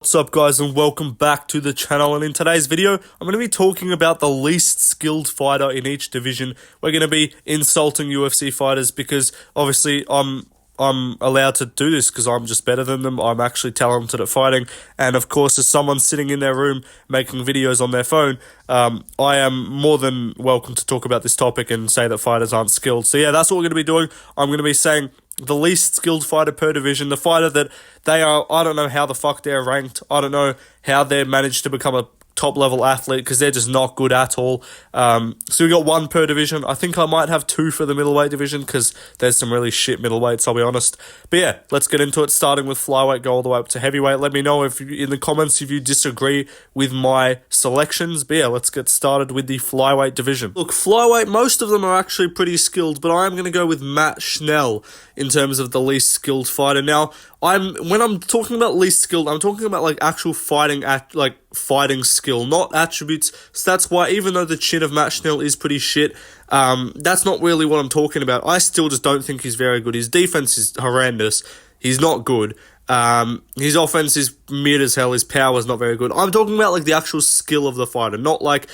What's up guys, and welcome back to the channel. And in today's video I'm going to be talking about the least skilled fighter in each division. We're going to be insulting UFC fighters because obviously I'm allowed to do this because I'm just better than them. I'm actually talented at fighting, and of course as someone sitting in their room making videos on their phone, I am more than welcome to talk about this topic and say that fighters aren't skilled. So yeah, that's what we're going to be doing. I'm going to be saying the least skilled fighter per division, the fighter that they are, I don't know how the fuck they're ranked. I don't know how they managed to become a top level athlete because they're just not good at all. So we got one per division. I think I might have two for the middleweight division because there's some really shit middleweights, I'll be honest. But yeah, let's get into it, starting with flyweight, go all the way up to heavyweight. Let me know if you, in the comments if you disagree with my selections. But yeah, let's get started with the flyweight division. Look, flyweight, most of them are actually pretty skilled, but I'm going to go with Matt Schnell in terms of the least skilled fighter. Now, when I'm talking about least skilled, I'm talking about like actual fighting skill, not attributes. So that's why, even though the chin of Matt Schnell is pretty shit, that's not really what I'm talking about. I still just don't think he's very good. His defense is horrendous. He's not good. His offense is mid as hell. His power is not very good. I'm talking about like the actual skill of the fighter, not like.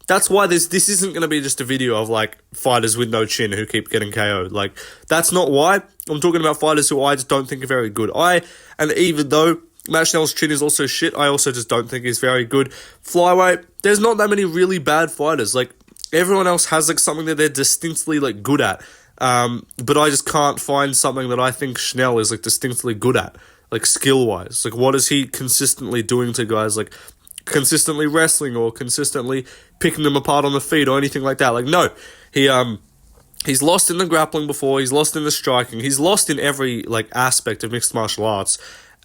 That's why this isn't going to be just a video of, like, fighters with no chin who keep getting KO'd. Like, that's not why. I'm talking about fighters who I just don't think are very good. And even though Matt Schnell's chin is also shit, I also just don't think he's very good. Flyweight, there's not that many really bad fighters. Like, everyone else has, like, something that they're distinctly, like, good at. But I just can't find something that I think Schnell is, like, distinctly good at. Like, skill-wise. Like, what is he consistently doing to guys, like, consistently wrestling or consistently picking them apart on the feet or anything like that? Like, no, he's lost in the grappling before, he's lost in the striking, he's lost in every like aspect of mixed martial arts.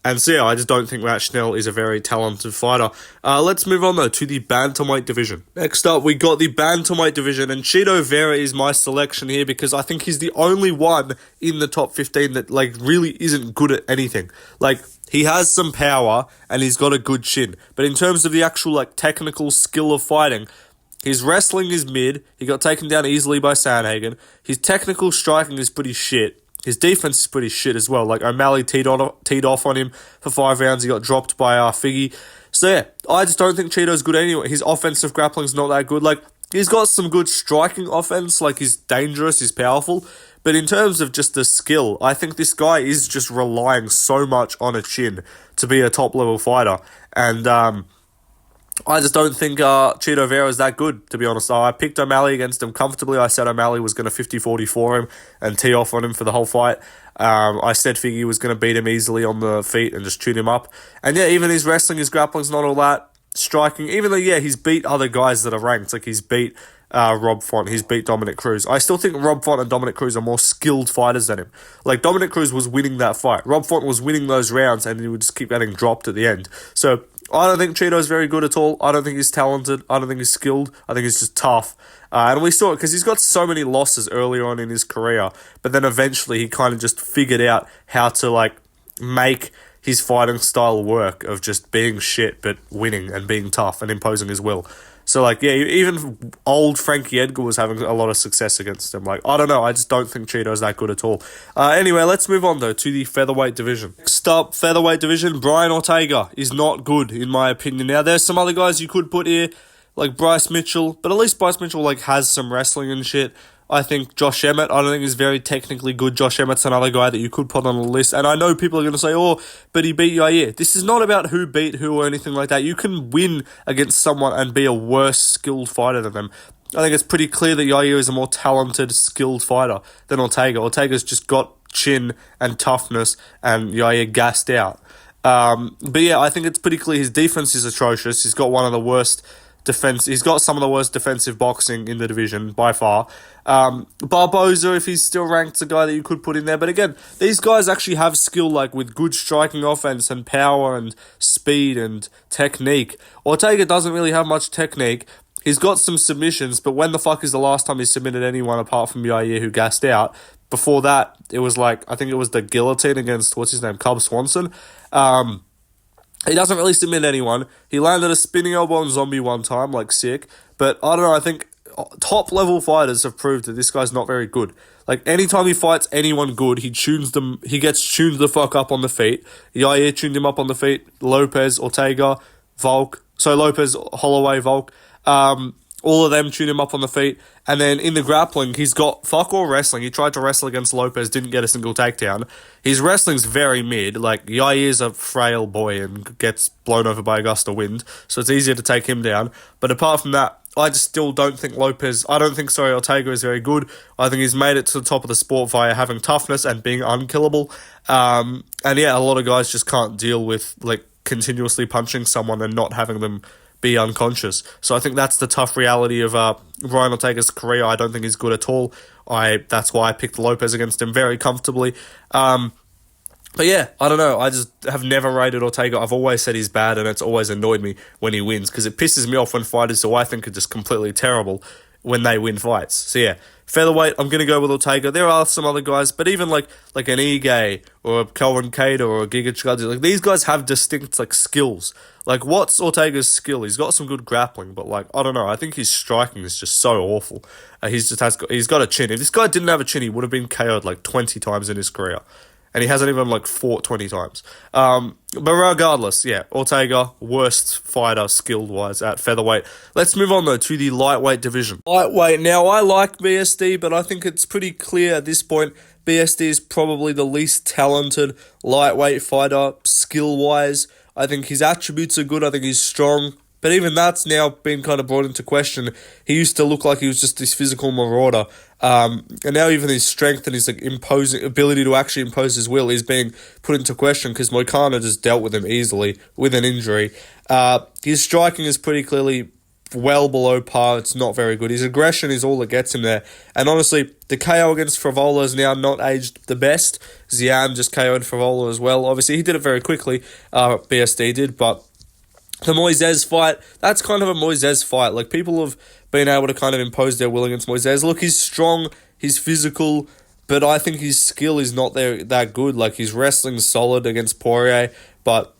And so yeah, I just don't think Matt Schnell is a very talented fighter. Let's move on though to the bantamweight division. Next up, we got the bantamweight division, and Chito Vera is my selection here because I think he's the only one in the top 15 that like really isn't good at anything. Like, he has some power and he's got a good chin, but in terms of the actual like technical skill of fighting, his wrestling is mid. He got taken down easily by Sandhagen. His technical striking is pretty shit. His defense is pretty shit as well. Like, O'Malley teed off on him for 5 rounds. He got dropped by Figgy. So yeah, I just don't think Cheeto's good anyway. His offensive grappling's not that good. Like, he's got some good striking offense. Like, he's dangerous, he's powerful. But in terms of just the skill, I think this guy is just relying so much on a chin to be a top-level fighter. And I just don't think Chito Vera is that good, to be honest. I picked O'Malley against him comfortably. I said O'Malley was going to 50-40 for him and tee off on him for the whole fight. I said Figgy was going to beat him easily on the feet and just tune him up. And yeah, even his wrestling, his grappling's not all that. Striking, even though, yeah, he's beat other guys that are ranked. Like, he's beat Rob Font, he's beat Dominic Cruz. I still think Rob Font and Dominic Cruz are more skilled fighters than him. Like, Dominic Cruz was winning that fight. Rob Font was winning those rounds, and he would just keep getting dropped at the end. So, I don't think Chito's very good at all. I don't think he's talented. I don't think he's skilled. I think he's just tough. And we saw it because he's got so many losses earlier on in his career, but then eventually he kind of just figured out how to, like, make his fighting style work of just being shit but winning and being tough and imposing his will. So, like, yeah, even old Frankie Edgar was having a lot of success against him. Like, I don't know, I just don't think Chito's that good at all. Anyway, let's move on, though, to the featherweight division. Next up, featherweight division, Brian Ortega is not good, in my opinion. Now, there's some other guys you could put here, like Bryce Mitchell, but at least Bryce Mitchell, like, has some wrestling and shit. I think Josh Emmett, I don't think he's very technically good. Josh Emmett's another guy that you could put on the list. And I know people are going to say, oh, but he beat Yair. This is not about who beat who or anything like that. You can win against someone and be a worse skilled fighter than them. I think it's pretty clear that Yair is a more talented, skilled fighter than Ortega. Ortega's just got chin and toughness, and Yair gassed out. But yeah, I think it's pretty clear his defense is atrocious. He's got one of the worst defense. He's got some of the worst defensive boxing in the division by far. Barboza, if he's still ranked, is a guy that you could put in there. But again, these guys actually have skill, like with good striking offense and power and speed and technique. Ortega doesn't really have much technique. He's got some submissions, but when the fuck is the last time he submitted anyone apart from Yair, who gassed out? Before that, it was like, I think it was the guillotine against, what's his name, Cub Swanson. He doesn't really submit anyone. He landed a spinning elbow on Zombie one time, like sick. But I don't know, I think top level fighters have proved that this guy's not very good. Like, anytime he fights anyone good, he gets tuned the fuck up on the feet. Yair tuned him up on the feet. Lopez, Ortega, Volk. So Lopez, Holloway, Volk. All of them tune him up on the feet. And then in the grappling, he's got fuck all wrestling. He tried to wrestle against Lopez, didn't get a single takedown. His wrestling's very mid. Like, Yair's a frail boy and gets blown over by a gust of wind, so it's easier to take him down. But apart from that, I just still don't think Ortega is very good. I think he's made it to the top of the sport via having toughness and being unkillable. And yeah, a lot of guys just can't deal with, like, continuously punching someone and not having them be unconscious. So I think that's the tough reality of Brian Ortega's career. I don't think he's good at all. That's why I picked Lopez against him very comfortably. But yeah, I don't know. I just have never rated Ortega. I've always said he's bad, and it's always annoyed me when he wins, because it pisses me off when fighters who I think are just completely terrible when they win fights. So yeah, featherweight, I'm going to go with Ortega. There are some other guys, but even like an Ige or a Kelvin Cater or a Giga Chikadze, like, these guys have distinct, like, skills. Like, what's Ortega's skill? He's got some good grappling, but, like, I don't know. I think his striking is just so awful. He's got a chin. If this guy didn't have a chin, he would have been KO'd like 20 times in his career. And he hasn't even, like, fought 20 times. But regardless, yeah, Ortega, worst fighter skilled-wise at featherweight. Let's move on, though, to the lightweight division. Lightweight, now, I like BSD, but I think it's pretty clear at this point BSD is probably the least talented lightweight fighter skill-wise. I think his attributes are good. I think he's strong. But even that's now been kind of brought into question. He used to look like he was just this physical marauder. And now even his strength and his, like, ability to actually impose his will is being put into question, because Moicano just dealt with him easily with an injury. His striking is pretty clearly well below par. It's not very good. His aggression is all that gets him there. And honestly, the KO against Frevola is now not aged the best. Xian just KO'd Frevola as well. Obviously, he did it very quickly. BSD did, but the Moises fight, that's kind of a Moises fight. Like, people have been able to kind of impose their will against Moises. Look, he's strong, he's physical, but I think his skill is not that good. Like, his wrestling's solid against Poirier, but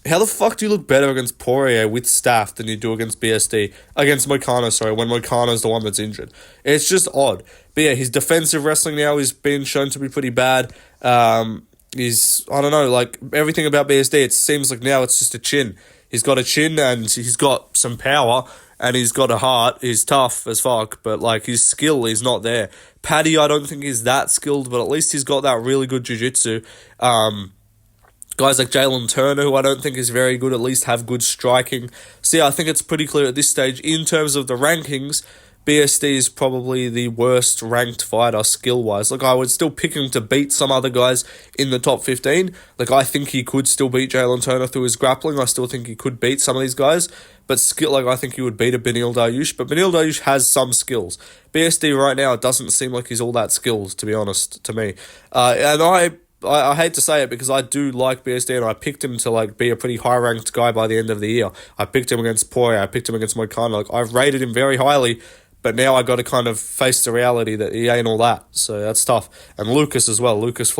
how the fuck do you look better against Poirier with staff than you do against BSD? Against Moicano, sorry, when Moicano's the one that's injured. It's just odd. But yeah, his defensive wrestling now is being shown to be pretty bad. I don't know, like, everything about BSD, it seems like now it's just a chin. He's got a chin and he's got some power and he's got a heart. He's tough as fuck, but, like, his skill is not there. Paddy, I don't think is that skilled, but at least he's got that really good jiu-jitsu. Guys like Jalen Turner, who I don't think is very good, at least have good striking. So yeah, I think it's pretty clear at this stage, in terms of the rankings, BSD is probably the worst ranked fighter skill-wise. Like, I would still pick him to beat some other guys in the top 15. Like, I think he could still beat Jalen Turner through his grappling. I still think he could beat some of these guys. But skill, like, I think he would beat a Beneil Dariush. But Beneil Dariush has some skills. BSD right now, it doesn't seem like he's all that skilled, to be honest, to me. And I hate to say it, because I do like BSD and I picked him to, like, be a pretty high-ranked guy by the end of the year. I picked him against Poirier. I picked him against Moicano. Like, I've rated him very highly, but now I got to kind of face the reality that he ain't all that. So that's tough. And Lucas as well. Lucas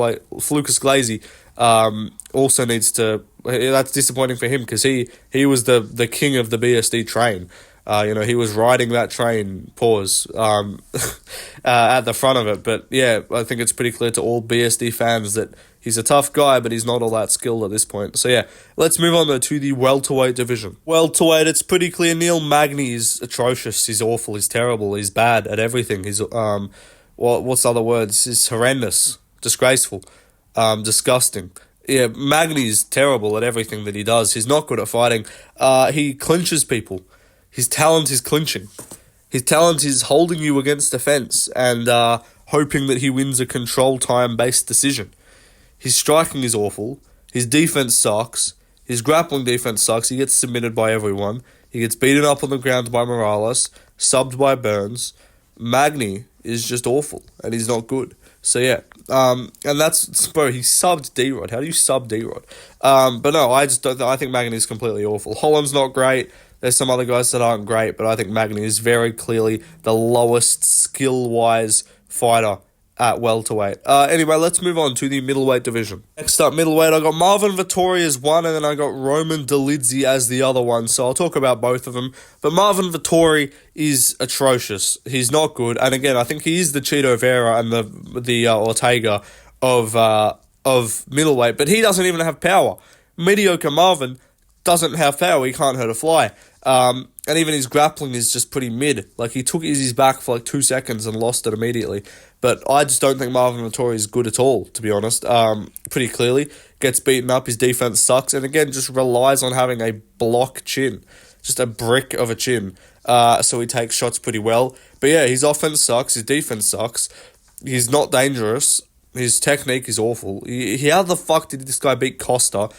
Glazy also needs to... That's disappointing for him, because he was the king of the BSD train. He was riding that train, at the front of it. But yeah, I think it's pretty clear to all BSD fans that he's a tough guy, but he's not all that skilled at this point. So yeah, let's move on, though, to the welterweight division. Welterweight, it's pretty clear. Neil Magny is atrocious. He's awful. He's terrible. He's bad at everything. He's, what's the other words? He's horrendous. Disgraceful. Disgusting. Yeah, Magny's terrible at everything that he does. He's not good at fighting. He clinches people. His talent is clinching. His talent is holding you against the fence and hoping that he wins a control time-based decision. His striking is awful. His defense sucks. His grappling defense sucks. He gets submitted by everyone. He gets beaten up on the ground by Morales, subbed by Burns. Magny is just awful, and he's not good. So yeah, and that's, bro, he subbed D-Rod. How do you sub D-Rod? But no, I think Magny is completely awful. Holland's not great. There's some other guys that aren't great, but I think Magny is very clearly the lowest skill-wise fighter at welterweight. Anyway, let's move on to the middleweight division. Next up, middleweight, I got Marvin Vettori as one, and then I got Roman Dolidze as the other one, so I'll talk about both of them. But Marvin Vettori is atrocious. He's not good, and again, I think he is the Chito Vera and the Ortega of middleweight, but he doesn't even have power. Mediocre Marvin doesn't have power. He can't hurt a fly. And even his grappling is just pretty mid. Like, he took Izzy's back for like 2 seconds and lost it immediately. But I just don't think Marvin Vettori is good at all, to be honest. Pretty clearly. Gets beaten up, his defense sucks, and again, just relies on having a block chin. Just a brick of a chin. So he takes shots pretty well. But yeah, his offense sucks, his defense sucks. He's not dangerous. His technique is awful. How the fuck did this guy beat Costa?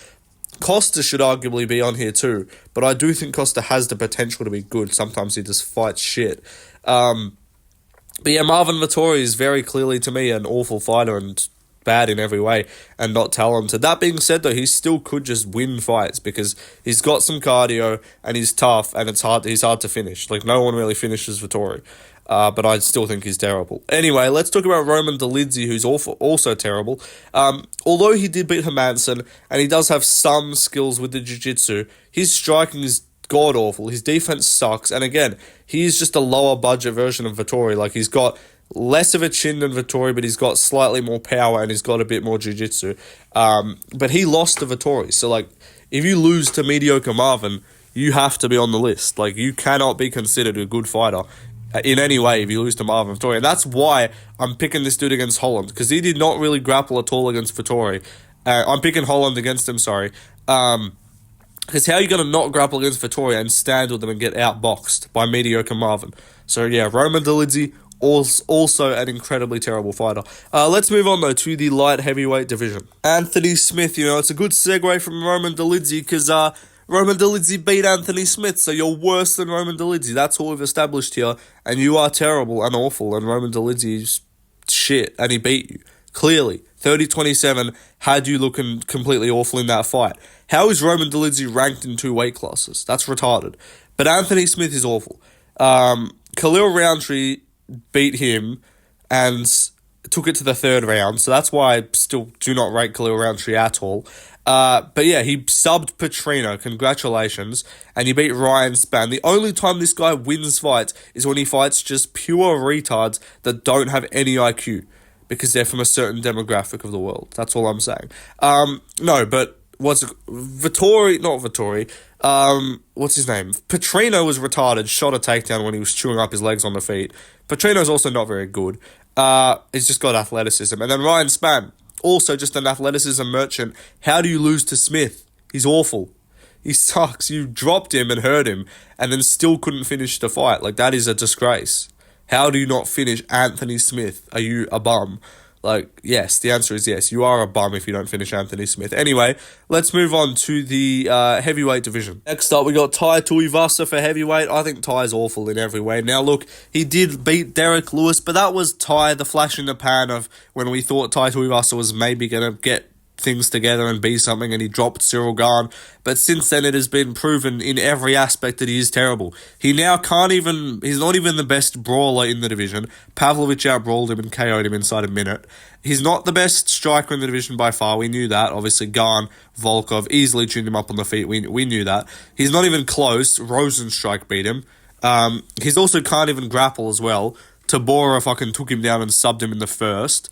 Costa should arguably be on here too, but I do think Costa has the potential to be good. Sometimes he just fights shit. But yeah, Marvin Vettori is very clearly, to me, an awful fighter and bad in every way and not talented. That being said, though, he still could just win fights because he's got some cardio and he's tough and he's hard to finish. Like, no one really finishes Vettori. But I still think he's terrible. Anyway, let's talk about Roman Dolidze, who's also terrible. Although he did beat Hermansson, and he does have some skills with the jiu-jitsu, his striking is god-awful. His defense sucks, and again, he is just a lower-budget version of Vettori. Like, he's got less of a chin than Vettori, but he's got slightly more power, and he's got a bit more jiu-jitsu. But he lost to Vettori, so, like, if you lose to mediocre Marvin, you have to be on the list. Like, you cannot be considered a good fighter in any way if you lose to Marvin Vettori. And that's why I'm picking this dude against Holland, because he did not really grapple at all against Vettori. I'm picking Holland against him, sorry. Because how are you going to not grapple against Vettori and stand with them and get outboxed by mediocre Marvin? So yeah, Roman Dolidze, also an incredibly terrible fighter. Let's move on, though, to the light heavyweight division. Anthony Smith, it's a good segue from Roman Dolidze, because Roman Dolidze beat Anthony Smith, so you're worse than Roman Dolidze. That's all we've established here, and you are terrible and awful, and Roman Dolidze is shit, and he beat you. Clearly, 30-27 had you looking completely awful in that fight. How is Roman Dolidze ranked in 2 weight classes? That's retarded. But Anthony Smith is awful. Khalil Rountree beat him and took it to the 3rd round, so that's why I still do not rate Khalil Rountree at all. But yeah, he subbed Petrino, congratulations, and he beat Ryan Spann. The only time this guy wins fights is when he fights just pure retards that don't have any IQ, because they're from a certain demographic of the world. That's all I'm saying. No, but what's Vettori, not Vettori, what's his name? Petrino was retarded, shot a takedown when he was chewing up his legs on the feet. Petrino's also not very good. He's just got athleticism. And then Ryan Spann, also just an athleticism merchant. How do you lose to Smith? He's awful. He sucks. You dropped him and hurt him and then still couldn't finish the fight. Like, that is a disgrace. How do you not finish Anthony Smith? Are you a bum? Like, yes, the answer is yes. You are a bum if you don't finish Anthony Smith. Anyway, let's move on to the heavyweight division. Next up, we got Tai Tuivasa for heavyweight. I think Tai's awful in every way. Now, look, he did beat Derek Lewis, but that was Tai, the flash in the pan of when we thought Tai Tuivasa was maybe going to get things together and be something, and he dropped Cyril Gahn. But since then, it has been proven in every aspect that he is terrible. He now he's not even the best brawler in the division. Pavlovich outbrawled him and KO'd him inside a minute. He's not the best striker in the division by far. We knew that. Obviously, Gahn, Volkov easily tuned him up on the feet. We knew that. He's not even close. Rosenstrike beat him. He's also can't even grapple as well. Tabora fucking took him down and subbed him in the first.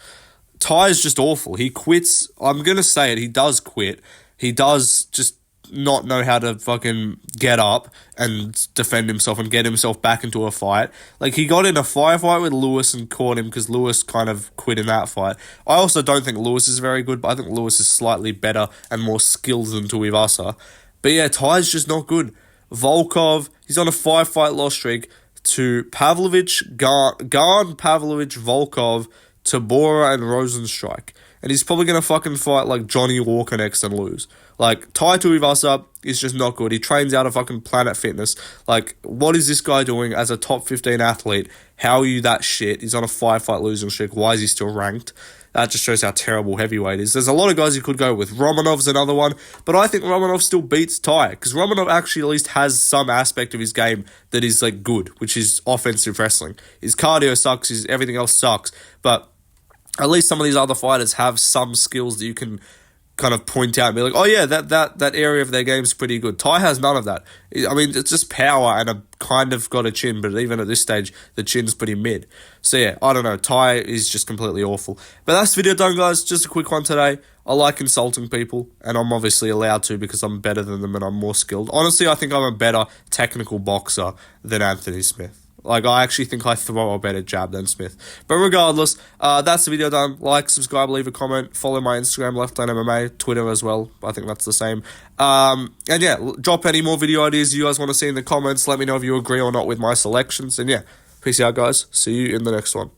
Tai is just awful. He quits. I'm going to say it. He does quit. He does just not know how to fucking get up and defend himself and get himself back into a fight. Like, he got in a firefight with Lewis and caught him because Lewis kind of quit in that fight. I also don't think Lewis is very good, but I think Lewis is slightly better and more skilled than Tuivasa. But yeah, Tai's just not good. Volkov, he's on a 5-fight loss streak to Pavlovich, Gahn, Pavlovich, Volkov, Tabora, and Rosenstrike. And he's probably going to fucking fight like Johnny Walker next and lose. Like, Tai Tuivasa is just not good. He trains out of fucking Planet Fitness. Like, what is this guy doing as a top 15 athlete? How are you that shit? He's on a 5-fight losing streak. Why is he still ranked? That just shows how terrible heavyweight is. There's a lot of guys you could go with. Romanov's another one, but I think Romanov still beats Tai, because Romanov actually at least has some aspect of his game that is, like, good, which is offensive wrestling. His cardio sucks, everything else sucks, but at least some of these other fighters have some skills that you can kind of point out and be like, oh yeah, that area of their game is pretty good. Tai has none of that. I mean, it's just power and a kind of got a chin, but even at this stage, the chin's pretty mid. So yeah, I don't know. Tai is just completely awful. But that's the video done, guys. Just a quick one today. I like insulting people, and I'm obviously allowed to because I'm better than them and I'm more skilled. Honestly, I think I'm a better technical boxer than Anthony Smith. Like, I actually think I throw a better jab than Smith. But regardless, that's the video done. Like, subscribe, leave a comment. Follow my Instagram, Left Lane MMA. Twitter as well. I think that's the same. And yeah, drop any more video ideas you guys want to see in the comments. Let me know if you agree or not with my selections. And yeah, peace out, guys. See you in the next one.